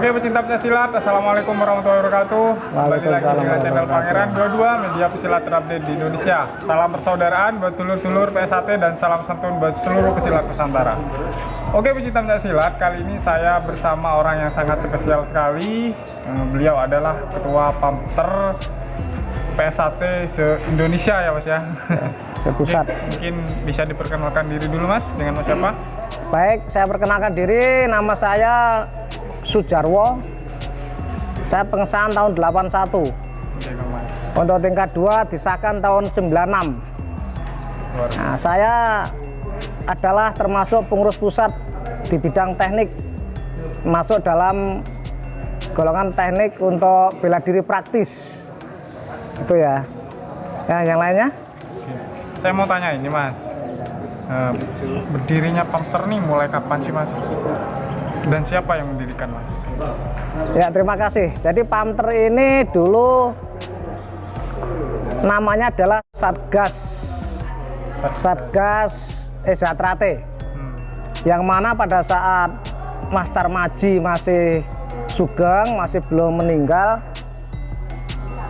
Oke pecinta silat, assalamualaikum warahmatullahi wabarakatuh. Kembali lagi dengan channel Pangeran 22, media pesilat terupdate di Indonesia. Salam persaudaraan buat dulur-dulur PSAT dan salam santun buat seluruh pesilat Nusantara. Oke pecinta silat, kali ini saya bersama orang yang sangat spesial sekali. Beliau adalah Ketua Pamter PSAT se-Indonesia ya Mas ya. Pusat. Mungkin bisa diperkenalkan diri dulu Mas, dengan Mas siapa? Baik, saya perkenalkan diri, nama saya Sujarwo. Saya pengesahan tahun 81. Untuk tingkat 2 disahkan tahun 96. Nah, saya adalah termasuk pengurus pusat di bidang teknik, masuk dalam golongan teknik untuk bela diri praktis. Itu ya. Ya, yang lainnya? Saya mau tanya ini Mas, berdirinya Pamter nih mulai kapan sih Mas? Dan siapa yang mendirikan Mas? Ya terima kasih. Jadi Pamter ini dulu namanya adalah Satgas Esatrate, yang mana pada saat Mas Tarmaji masih sugeng, masih belum meninggal,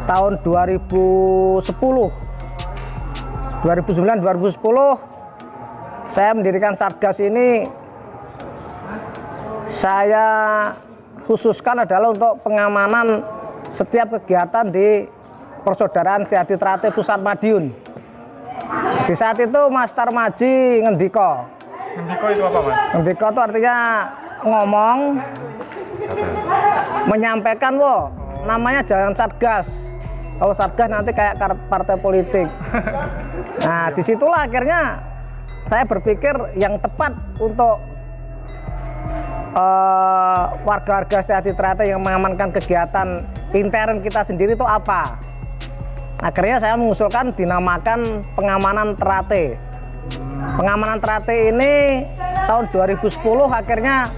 tahun 2009-2010 saya mendirikan Satgas ini. Saya khususkan adalah untuk pengamanan setiap kegiatan di Persaudaraan Sejati Trate Pusat Madiun. Di saat itu Mas Tarmaji ngendiko. Ngendiko itu apa Mas? Ngendiko itu artinya ngomong, menyampaikan, namanya jangan Satgas. Kalau Satgas nanti kayak partai politik. Nah, disitulah akhirnya saya berpikir yang tepat untuk warga-warga Sejati Trate yang mengamankan kegiatan intern kita sendiri itu apa. Akhirnya saya mengusulkan dinamakan Pengamanan Trate. Pengamanan Trate ini tahun 2010 akhirnya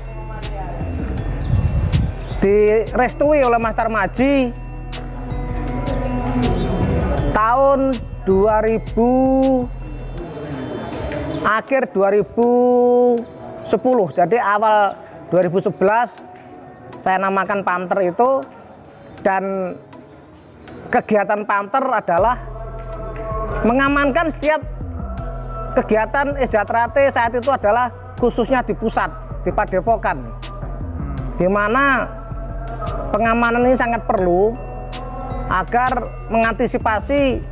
direstui oleh Mas Tarmaji. Tahun 2000 akhir 2010, jadi awal 2011 saya namakan Pamter itu, dan kegiatan Pamter adalah mengamankan setiap kegiatan Esatrate saat itu adalah khususnya di pusat, di Padepokan, di mana pengamanan ini sangat perlu agar mengantisipasi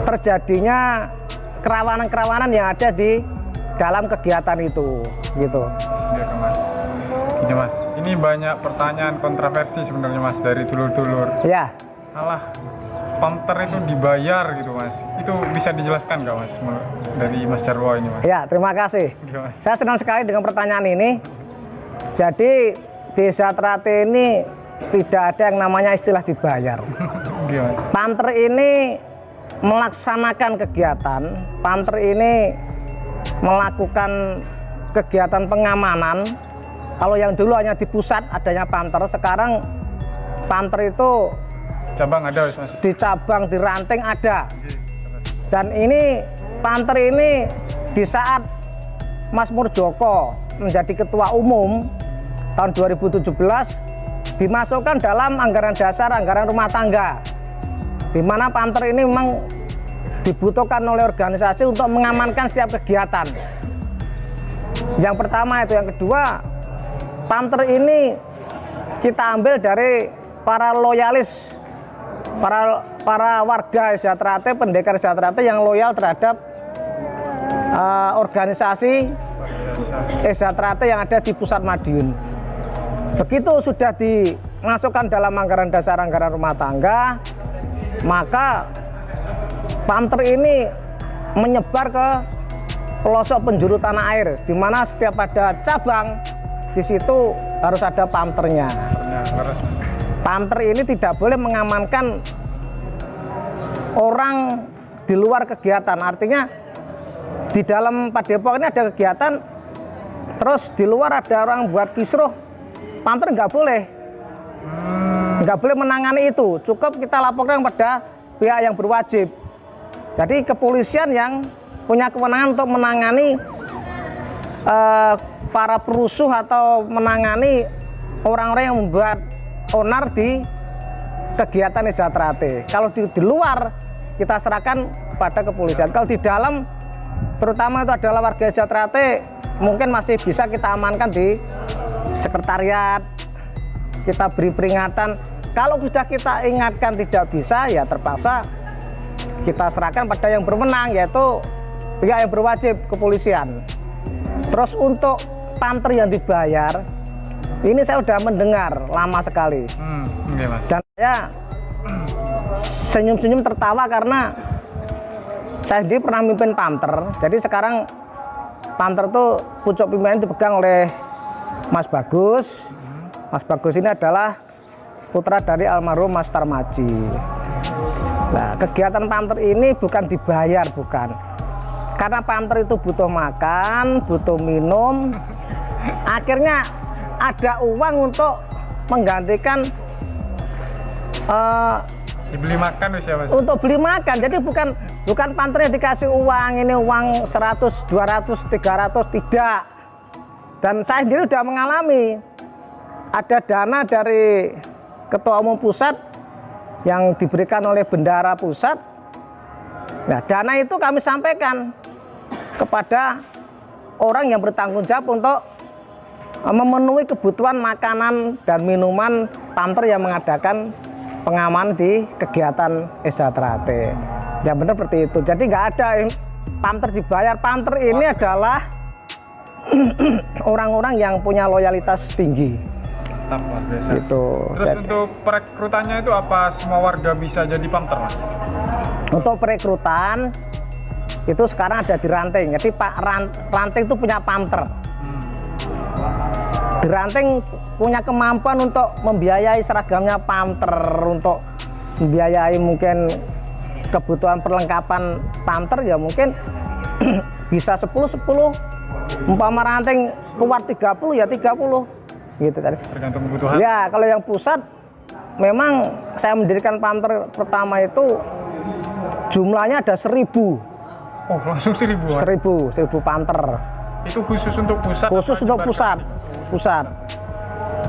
terjadinya kerawanan-kerawanan yang ada di dalam kegiatan itu, gitu. Ya, Mas. Gini Mas, ini banyak pertanyaan kontroversi sebenarnya Mas dari dulur-dulur. Ya. Alah, Pamter itu dibayar gitu Mas. Itu bisa dijelaskan nggak Mas dari Mas Jarwo ini Mas? Ya, terima kasih. Ya, Mas. Saya senang sekali dengan pertanyaan ini. Jadi Desa Trate ini tidak ada yang namanya istilah dibayar. Pamter ini melaksanakan kegiatan, Pamter ini melakukan kegiatan pengamanan. Kalau yang dulu hanya di pusat adanya Pamter, sekarang Pamter itu cabang ada Mas. Di cabang, di ranting ada. Dan ini Pamter ini di saat Mas Murjoko menjadi ketua umum tahun 2017 dimasukkan dalam anggaran dasar, anggaran rumah tangga, di mana Pamter ini memang dibutuhkan oleh organisasi untuk mengamankan setiap kegiatan. Yang pertama itu, yang kedua, Pamter ini kita ambil dari para loyalis, para warga Esatrate, pendekar Esatrate yang loyal terhadap organisasi Esatrate yang ada di Pusat Madiun. Begitu sudah dimasukkan dalam anggaran dasar, anggaran rumah tangga, maka Pamter ini menyebar ke pelosok penjuru tanah air, di mana setiap ada cabang di situ harus ada Pamternya. Pamter ini tidak boleh mengamankan orang di luar kegiatan. Artinya di dalam Padepokan ini ada kegiatan, terus di luar ada orang buat kisruh, Pamter nggak boleh menangani itu. Cukup kita laporkan pada pihak yang berwajib. Jadi kepolisian yang punya kewenangan untuk menangani para perusuh atau menangani orang-orang yang membuat onar di kegiatan Sejahtera-T. Kalau di luar kita serahkan kepada kepolisian. Kalau di dalam, terutama itu adalah warga Sejahtera-T, mungkin masih bisa kita amankan di sekretariat, kita beri peringatan. Kalau sudah kita ingatkan tidak bisa, ya terpaksa kita serahkan pada yang berwenang, yaitu pihak yang berwajib, kepolisian. Terus untuk panter yang dibayar, ini saya sudah mendengar lama sekali. Dan saya senyum-senyum tertawa karena saya sendiri pernah mimpin panter. Jadi sekarang panter itu pucuk pimpinan dipegang oleh Mas Bagus. Mas Bagus ini adalah putra dari almarhum Mas Tarmaji. Nah, kegiatan panter ini bukan dibayar, bukan. Karena panter itu butuh makan, butuh minum. Akhirnya ada uang untuk menggantikan dibeli makan siapa? Untuk beli makan. Jadi bukan panternya dikasih uang, ini uang 100, 200, 300, tidak. Dan saya sendiri sudah mengalami ada dana dari Ketua Umum Pusat yang diberikan oleh Bendahara Pusat. Nah, dana itu kami sampaikan kepada orang yang bertanggung jawab untuk memenuhi kebutuhan makanan dan minuman panter yang mengadakan pengamanan di kegiatan Sejahtera-T. Ya benar seperti itu. Jadi nggak ada panter dibayar. Panter ini adalah orang-orang yang punya loyalitas tinggi. Mantap, luar biasa. Gitu. Terus untuk perekrutannya itu apa semua warga bisa jadi panter, Mas? Untuk perekrutan itu sekarang ada di Ranting. Jadi Pak Ranting itu punya panter. Di Ranting punya kemampuan untuk membiayai seragamnya panter, untuk membiayai mungkin kebutuhan perlengkapan panter, ya mungkin bisa 10. Umpama Ranting kuat 30, ya 30 gitu tadi. Tergantung kebutuhan. Ya, kalau yang pusat memang saya mendirikan panter pertama itu jumlahnya ada 1000. Oh, langsung 1000. 1000 panter. Itu khusus untuk pusat? Khusus untuk pusat.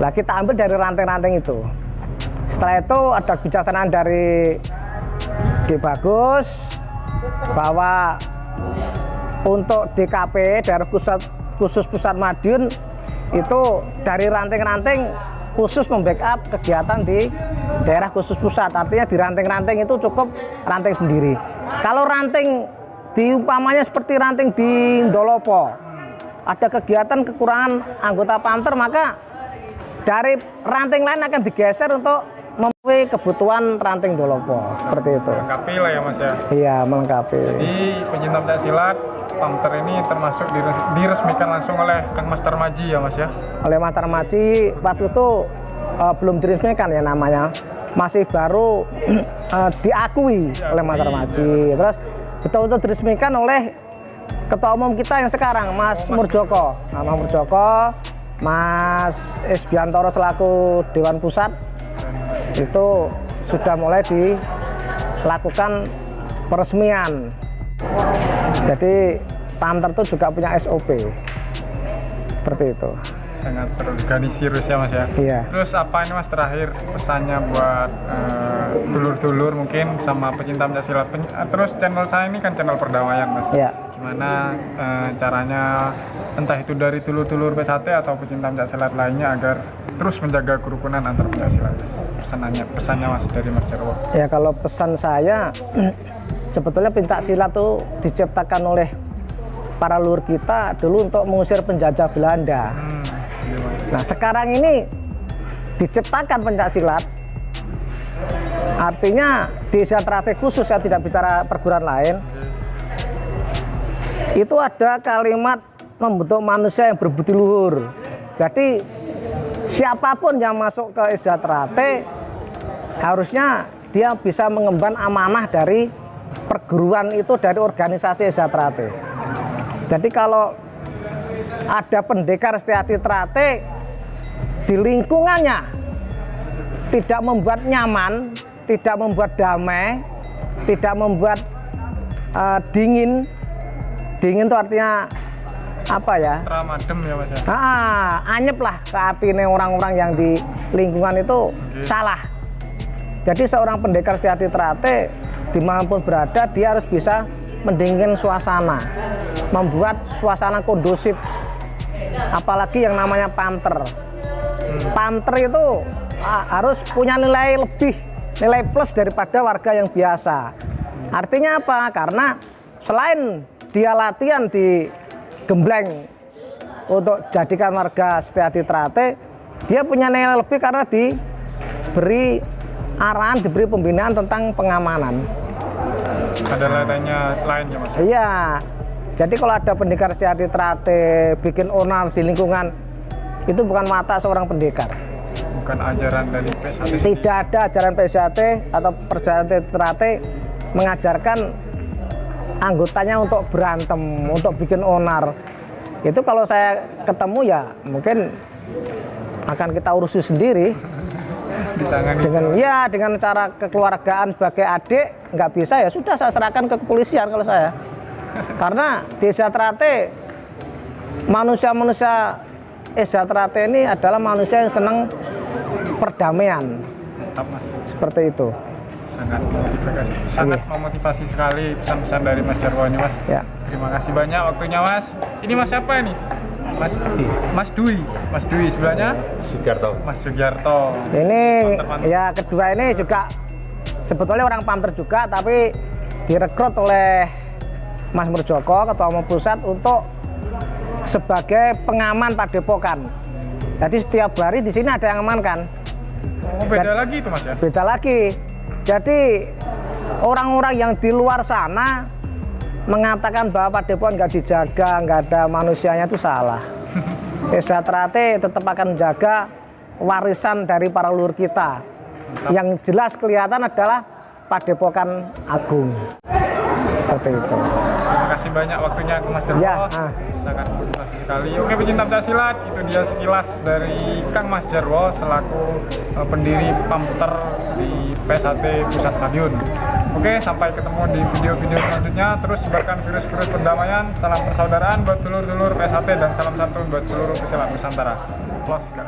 Nah, kita ambil dari ranting-ranting itu. Setelah itu ada kebijaksanaan dari Ki Bagus bahwa untuk DKP, daerah khusus pusat Madiun, itu dari ranting-ranting khusus membackup kegiatan di daerah khusus pusat. Artinya di ranting-ranting itu cukup ranting sendiri. Kalau ranting diumpamanya seperti ranting di Ndolopo, ada kegiatan kekurangan anggota panter, maka dari ranting lain akan digeser untuk memenuhi kebutuhan ranting Ndolopo. Seperti itu. Melengkapi lah ya, Mas ya? Iya, melengkapi. Jadi pencinta pencaksilat, panter ini termasuk diresmikan langsung oleh Kang Mas Tarmaji ya, Mas ya? Oleh Mas Tarmaji waktu itu belum diresmikan ya namanya. Masih baru diakui oleh Mas Tarmaji. Terus betul-betul diresmikan oleh Ketua Umum kita yang sekarang, Mas Murjoko. Mas Murjoko, Mas Esbiantoro selaku Dewan Pusat, itu sudah mulai dilakukan peresmian. Jadi panter itu juga punya SOP. Seperti itu. Sangat terorganisir ya, Mas ya? Iya. Terus apa ini, Mas, terakhir pesannya buat dulur-dulur mungkin sama pecinta pencaksilat? Terus channel saya ini kan channel perdamaian, Mas. Iya. Gimana caranya, entah itu dari dulur-dulur P1T atau pecinta pencaksilat lainnya, agar terus menjaga kerukunan antar pencaksilat? Pesannya Mas dari Mas Jarwo. Ya, kalau pesan saya sebetulnya pencaksilat itu diciptakan oleh para leluhur kita dulu untuk mengusir penjajah Belanda. Nah, sekarang ini diciptakan pencaksilat, artinya di Sejahtera-T khusus, saya tidak bicara perguruan lain. Itu ada kalimat membentuk manusia yang berbudi luhur. Jadi siapapun yang masuk ke Sejahtera-T harusnya dia bisa mengemban amanah dari perguruan itu, dari organisasi Sejahtera-T. Jadi kalau ada pendekar Sejahtera-T di lingkungannya tidak membuat nyaman, tidak membuat damai, tidak membuat dingin itu artinya apa ya? Tramadem ya Mas ya. Anyep lah ke hati orang-orang yang di lingkungan itu salah. Jadi seorang pendekar Setia Trate dimanapun berada dia harus bisa mendingin suasana, membuat suasana kondusif. Apalagi yang namanya panter. Panter itu harus punya nilai lebih, nilai plus daripada warga yang biasa. Artinya apa? Karena selain dia latihan di Gembleng untuk jadikan warga Setia Trate, dia punya nilai lebih karena diberi arahan, diberi pembinaan tentang pengamanan. Ada lainnya Mas? Iya. Jadi kalau ada pendekar Setia Trate bikin onar di lingkungan, itu bukan mata seorang pendekar. Bukan ajaran dari PSAT. Tidak ada ajaran PSAT atau perjalanan Setia Trate mengajarkan anggotanya untuk berantem, untuk bikin onar. Itu kalau saya ketemu ya mungkin akan kita urusi sendiri. Dengan cara kekeluargaan sebagai adik nggak bisa, ya sudah saya serahkan ke kepolisian kalau saya. Karena di Setia Trate manusia Setia Trate ini adalah manusia yang senang perdamaian. Mantap Mas. Seperti itu. Sangat memotivasi sekali pesan-pesan dari Mas Jarwo ini Mas. Ya. Terima kasih banyak waktunya Mas. Ini Mas siapa ini? Mas Dwi. Mas Dwi sebelahnya? Sugiarto. Mas Sugiarto. Ini ya kedua ini juga sebetulnya orang Pamter juga, tapi direkrut oleh Mas Murjoko, Ketua Umum Pusat, untuk sebagai pengaman Padepokan. Jadi setiap hari di sini ada yang amankan. Oh, beda lagi itu Mas ya? Beda lagi. Jadi orang-orang yang di luar sana mengatakan bahwa Padepokan nggak dijaga, nggak ada manusianya, itu salah. Setia Trate tetap akan menjaga warisan dari para leluhur kita. Yang jelas kelihatan adalah Padepokan Agung. Seperti itu. Terima kasih banyak waktunya Mas Jarwo. Ya, sangat motivasi sekali. Oke pecinta pencaksilat, itu dia sekilas dari Kang Mas Jarwo selaku pendiri Pamter di PSAT Pusat Madiun. Oke, sampai ketemu di video-video selanjutnya. Terus sebarkan virus-virus perdamaian. Salam persaudaraan buat dulur-dulur PSAT dan salam santun buat seluruh pesilat Nusantara. Los gak